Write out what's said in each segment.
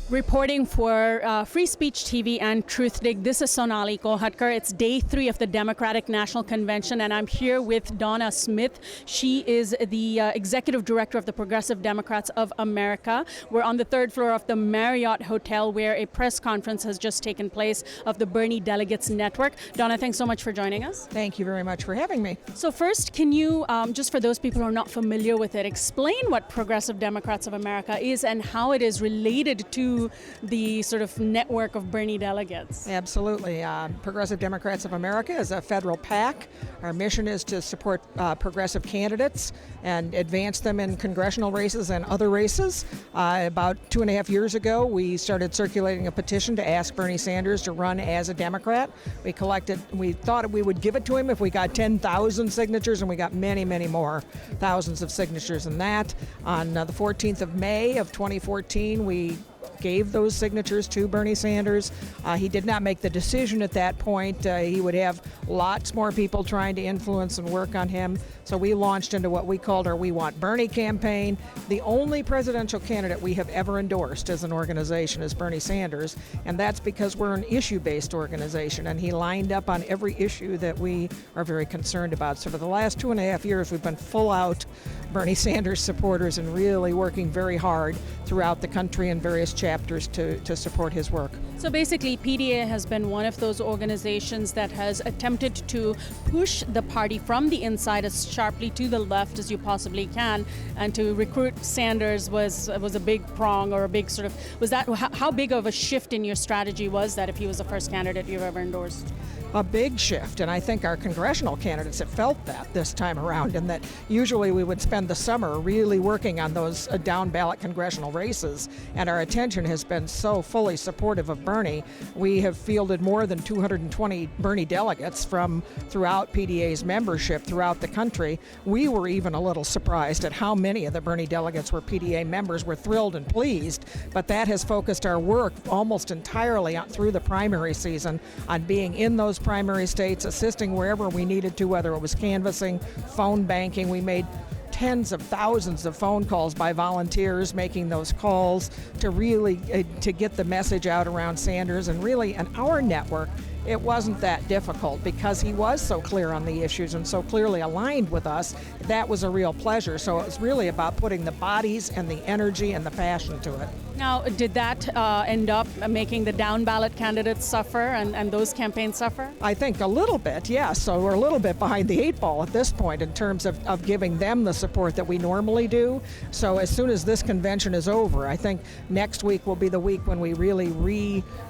Reporting for Free Speech TV and Truth Dig, this is Sonali Kolhatkar. It's day 3 of the Democratic National Convention, and I'm here with Donna Smith. She is the Executive Director of the Progressive Democrats of America. We're on the 3rd floor of the Marriott Hotel, where a press conference has just taken place of the Bernie Delegates Network. Donna, thanks so much for joining us. Thank you very much for having me. So first, can you, just for those people who are not familiar with it, explain what Progressive Democrats of America is and how it is related to the sort of network of Bernie delegates? Absolutely. Progressive Democrats of America is a federal PAC. Our mission is to support progressive candidates and advance them in congressional races and other races. About 2.5 years ago, we started circulating a petition to ask Bernie Sanders to run as a Democrat. We thought we would give it to him if we got 10,000 signatures, and we got many, many more, thousands of signatures than that. On the 14th of May of 2014, we gave those signatures to Bernie Sanders. He did not make the decision at that point. He would have lots more people trying to influence and work on him. So we launched into what we called our We Want Bernie campaign. The only presidential candidate we have ever endorsed as an organization is Bernie Sanders, and that's because we're an issue-based organization, and he lined up on every issue that we are very concerned about. So for the last 2.5 years, we've been full-out Bernie Sanders supporters and really working very hard throughout the country in various chapters to support his work. So basically, PDA has been one of those organizations that has attempted to push the party from the inside as sharply to the left as you possibly can, and to recruit Sanders was a big prong, or a big sort of, was that, how big of a shift in your strategy was that if he was the first candidate you've ever endorsed? A big shift, and I think our congressional candidates have felt that this time around, and that usually we would spend the summer really working on those down-ballot congressional races, and our attention has been so fully supportive of Bernie. We have fielded more than 220 Bernie delegates from throughout PDA's membership throughout the country. We were even a little surprised at how many of the Bernie delegates were PDA members. We're thrilled and pleased, but that has focused our work almost entirely through the primary season on being in those primary states, assisting wherever we needed to, whether it was canvassing, phone banking. We made tens of thousands of phone calls by volunteers making those calls to really to get the message out around Sanders. And really, in our network, it wasn't that difficult because he was so clear on the issues and so clearly aligned with us. That was a real pleasure. So it was really about putting the bodies and the energy and the passion to it. Now, did that end up making the down-ballot candidates suffer and those campaigns suffer? I think a little bit, yes. So we're a little bit behind the 8 ball at this point in terms of giving them the support that we normally do. So as soon as this convention is over, I think next week will be the week when we really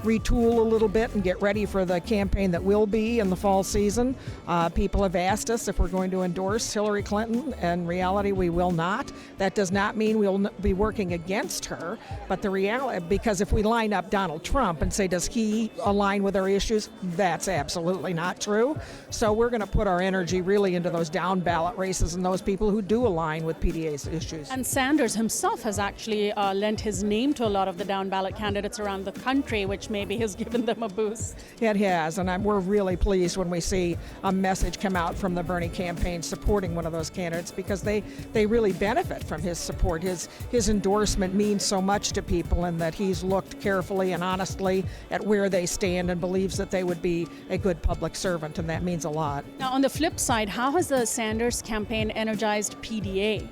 retool a little bit and get ready for the campaign that will be in the fall season. People have asked us if we're going to endorse Hillary Clinton. In reality, we will not. That does not mean we'll be working against her, but the reality, because if we line up Donald Trump and say, does he align with our issues? That's absolutely not true. So we're going to put our energy really into those down ballot races and those people who do align with PDA's issues. And Sanders himself has actually lent his name to a lot of the down ballot candidates around the country, which maybe has given them a boost. It has, and we're really pleased when we see a message come out from the Bernie campaign supporting one of those candidates, because they really benefit from his support. His endorsement means so much to people, and that he's looked carefully and honestly at where they stand and believes that they would be a good public servant, and that means a lot. Now, on the flip side, how has the Sanders campaign energized PDA?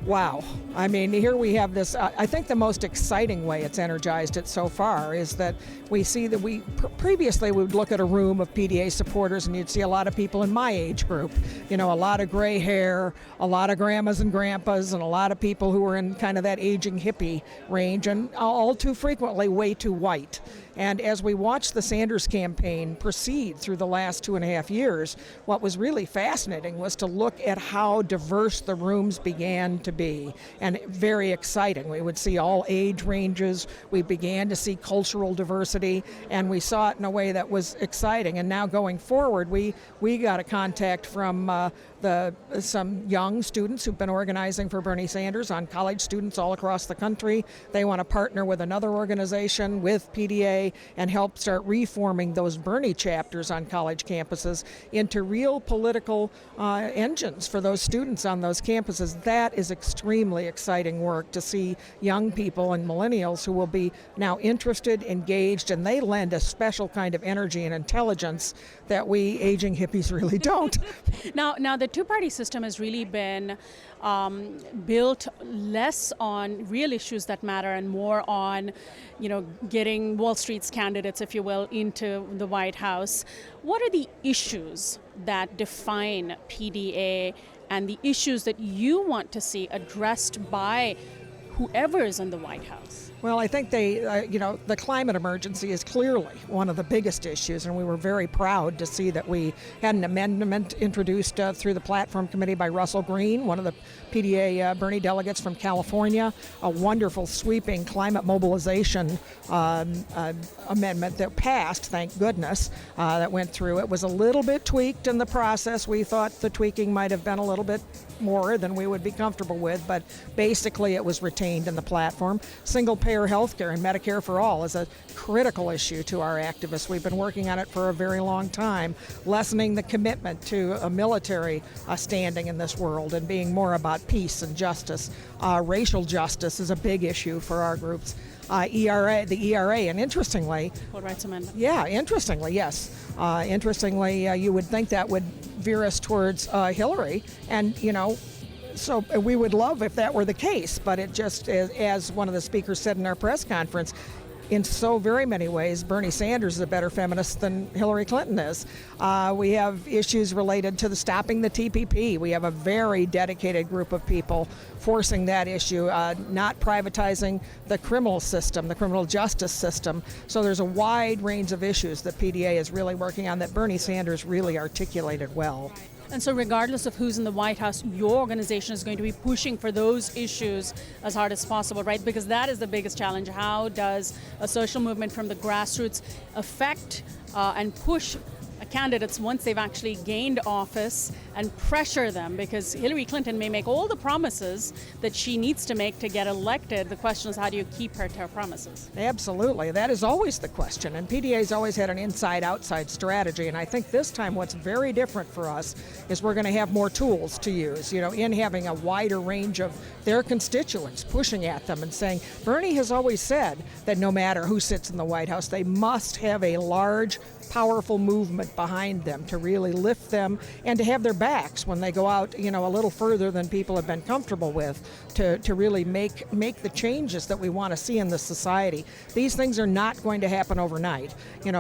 Wow. I mean, here we have this, I think the most exciting way it's energized it so far is that we see that previously we would look at a room of PDA supporters and you'd see a lot of people in my age group, a lot of gray hair, a lot of grandmas and grandpas, and a lot of people who were in kind of that aging hippie range, and all too frequently way too white. And as we watched the Sanders campaign proceed through the last 2.5 years, what was really fascinating was to look at how diverse the rooms began to be, and very exciting. We would see all age ranges. We began to see cultural diversity, and we saw it in a way that was exciting. And now going forward, we got a contact from some young students who've been organizing for Bernie Sanders, on college students all across the country. They want to partner with another organization, with PDA, and help start reforming those Bernie chapters on college campuses into real political engines for those students on those campuses. That is exciting. extremely exciting work to see young people and millennials who will be now interested, engaged, and they lend a special kind of energy and intelligence that we aging hippies really don't. Now the two-party system has really been built less on real issues that matter and more on, getting Wall Street's candidates, if you will, into the White House. What are the issues that define PDA and the issues that you want to see addressed by whoever is in the White House? Well, I think the climate emergency is clearly one of the biggest issues, and we were very proud to see that we had an amendment introduced through the platform committee by Russell Green, one of the PDA Bernie delegates from California, a wonderful sweeping climate mobilization amendment that passed, thank goodness, that went through. It was a little bit tweaked in the process. We thought the tweaking might have been a little bit more than we would be comfortable with, but basically it was retained in the platform. Single-payer health care and Medicare for all is a critical issue to our activists. We've been working on it for a very long time, lessening the commitment to a military standing in this world and being more about peace and justice. Racial justice is a big issue for our groups. The ERA, and interestingly... Equal Rights Amendment. Yeah, interestingly, yes. Interestingly, you would think that would veer us towards Hillary, and, so we would love if that were the case, but it just, as one of the speakers said in our press conference, in so very many ways, Bernie Sanders is a better feminist than Hillary Clinton is. We have issues related to stopping the TPP. We have a very dedicated group of people forcing that issue, not privatizing the criminal system, the criminal justice system. So there's a wide range of issues that PDA is really working on that Bernie Sanders really articulated well. And so regardless of who's in the White House, your organization is going to be pushing for those issues as hard as possible, right? Because that is the biggest challenge. How does a social movement from the grassroots affect and push candidates once they've actually gained office and pressure them? Because Hillary Clinton may make all the promises that she needs to make to get elected. The question is, how do you keep her to her promises? Absolutely. That is always the question. And PDA's always had an inside-outside strategy. And I think this time what's very different for us is we're going to have more tools to use, in having a wider range of their constituents pushing at them and saying, Bernie has always said that no matter who sits in the White House, they must have a large, powerful movement behind them to really lift them and to have their backs when they go out, a little further than people have been comfortable with to really make the changes that we want to see in the society. These things are not going to happen overnight.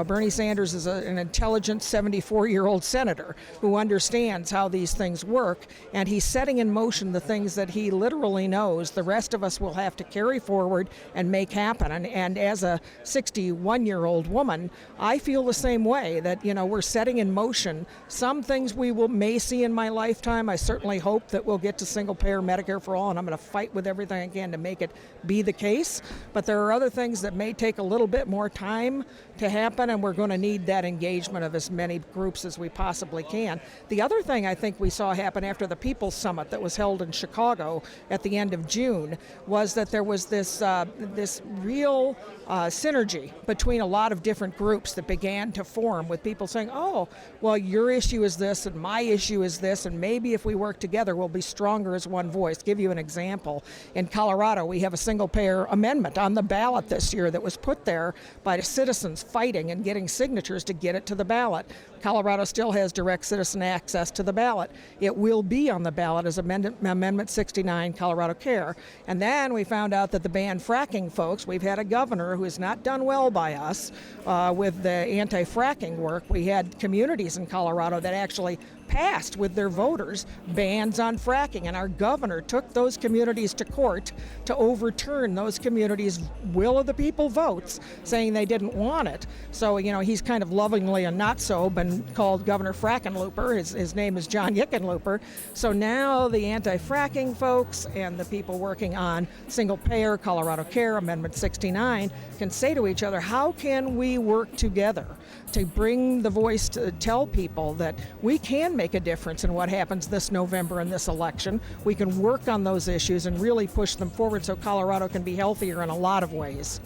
Bernie Sanders is an intelligent 74-year-old senator who understands how these things work, and he's setting in motion the things that he literally knows the rest of us will have to carry forward and make happen. And as a 61-year-old woman, I feel the same way, that we're setting in motion some things we may see in my lifetime. I certainly hope that we'll get to single-payer Medicare for all, and I'm going to fight with everything I can to make it be the case. But there are other things that may take a little bit more time to happen, and we're going to need that engagement of as many groups as we possibly can. The other thing I think we saw happen after the People's Summit that was held in Chicago at the end of June was that there was this real synergy between a lot of different groups that began to form, with people saying, oh, well, your issue is this and my issue is this, and maybe if we work together we'll be stronger as one voice. Give you an example. In Colorado, we have a single-payer amendment on the ballot this year that was put there by the citizens fighting and getting signatures to get it to the ballot. Colorado still has direct citizen access to the ballot. It will be on the ballot as Amendment 69, Colorado Care. And then we found out that the ban fracking folks, we've had a governor who has not done well by us with the anti-fracking work. We had communities in Colorado that actually passed with their voters bans on fracking, and our governor took those communities to court to overturn those communities' will of the people votes, saying they didn't want it. So, he's kind of lovingly and not so been called Governor Frackenlooper. His name is John Hickenlooper. So now the anti-fracking folks and the people working on single-payer Colorado Care, Amendment 69, can say to each other, how can we work together to bring the voice to tell people that we can make a difference in what happens this November in this election. We can work on those issues and really push them forward so Colorado can be healthier in a lot of ways.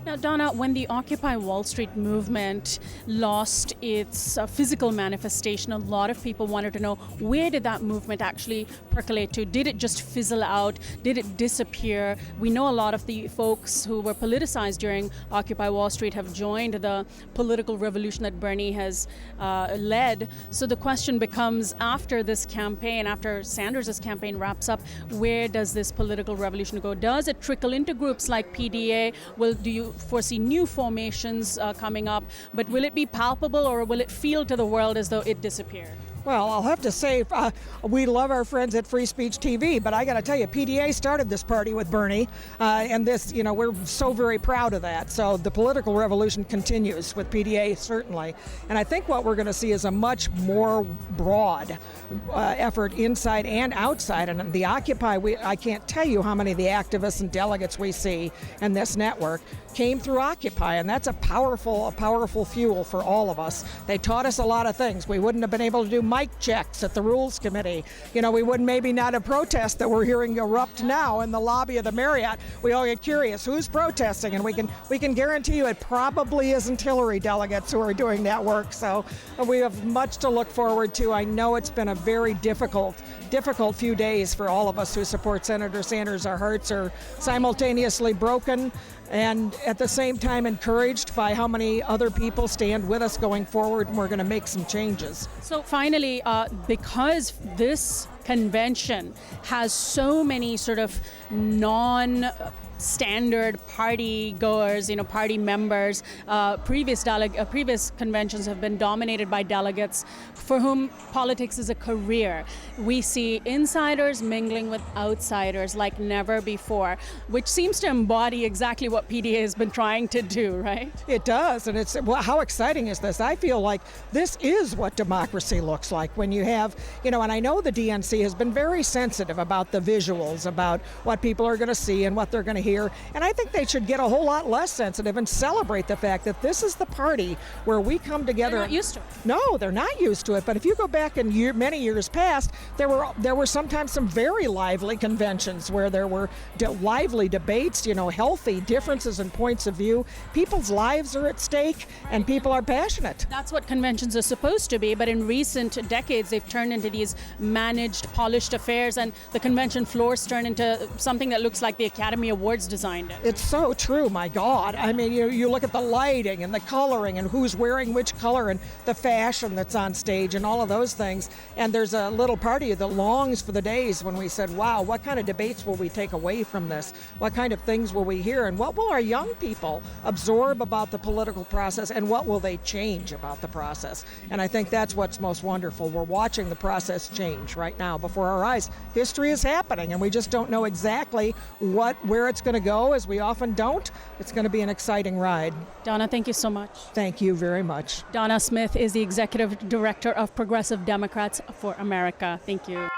Now, Donna, when the Occupy Wall Street movement lost its physical manifestation, a lot of people wanted to know, where did that movement actually percolate to? Did it just fizzle out? Did it disappear? We know a lot of the folks who were politicized during Occupy Wall Street have joined the political revolution that Bernie has led. So the question becomes, after this campaign, after Sanders' campaign wraps up, where does this political revolution go? Does it trickle into groups like PDA? Do you foresee new formations coming up, but will it be palpable, or will it feel to the world as though it disappeared? Well, I'll have to say, we love our friends at Free Speech TV, but I got to tell you, PDA started this party with Bernie, and this, we're so very proud of that. So the political revolution continues with PDA, certainly. And I think what we're going to see is a much more broad effort inside and outside. And the Occupy, I can't tell you how many of the activists and delegates we see in this network came through Occupy, and that's a powerful fuel for all of us. They taught us a lot of things. We wouldn't have been able to do mic checks at the Rules Committee. We wouldn't maybe not have protest that we're hearing erupt now in the lobby of the Marriott. We all get curious, who's protesting? And we can guarantee you it probably isn't Hillary delegates who are doing that work. So we have much to look forward to. I know it's been a very difficult few days for all of us who support Senator Sanders. Our hearts are simultaneously broken and at the same time encouraged by how many other people stand with us going forward, and we're going to make some changes. So finally, because this convention has so many sort of non-standard party goers, party members, previous conventions have been dominated by delegates for whom politics is a career. We see insiders mingling with outsiders like never before, which seems to embody exactly what PDA has been trying to do, right? It does, and how exciting is this? I feel like this is what democracy looks like when you have, and I know the DNC has been very sensitive about the visuals, about what people are going to see and what they're going to hear, and I think they should get a whole lot less sensitive and celebrate the fact that this is the party where we come together. They're not used to it. No, they're not used to it, but if you go back in many years past, there were sometimes some very lively conventions where there were lively debates, healthy differences in points of view. People's lives are at stake, and people are passionate. That's what conventions are supposed to be, but in recent decades, they've turned into these managed, polished affairs, and the convention floors turn into something that looks like the Academy Awards designed it. It's so true, my God. I mean, you look at the lighting and the coloring and who's wearing which color and the fashion that's on stage and all of those things, and there's a little party that longs for the days when we said, wow, what kind of debates will we take away from this? What kind of things will we hear? And what will our young people absorb about the political process, and what will they change about the process? And I think that's what's most wonderful. We're watching the process change right now before our eyes. History is happening, and we just don't know exactly where it's going to go, as we often don't. It's going to be an exciting ride. Donna, thank you so much. Thank you very much. Donna Smith is the Executive Director of Progressive Democrats for America. Thank you.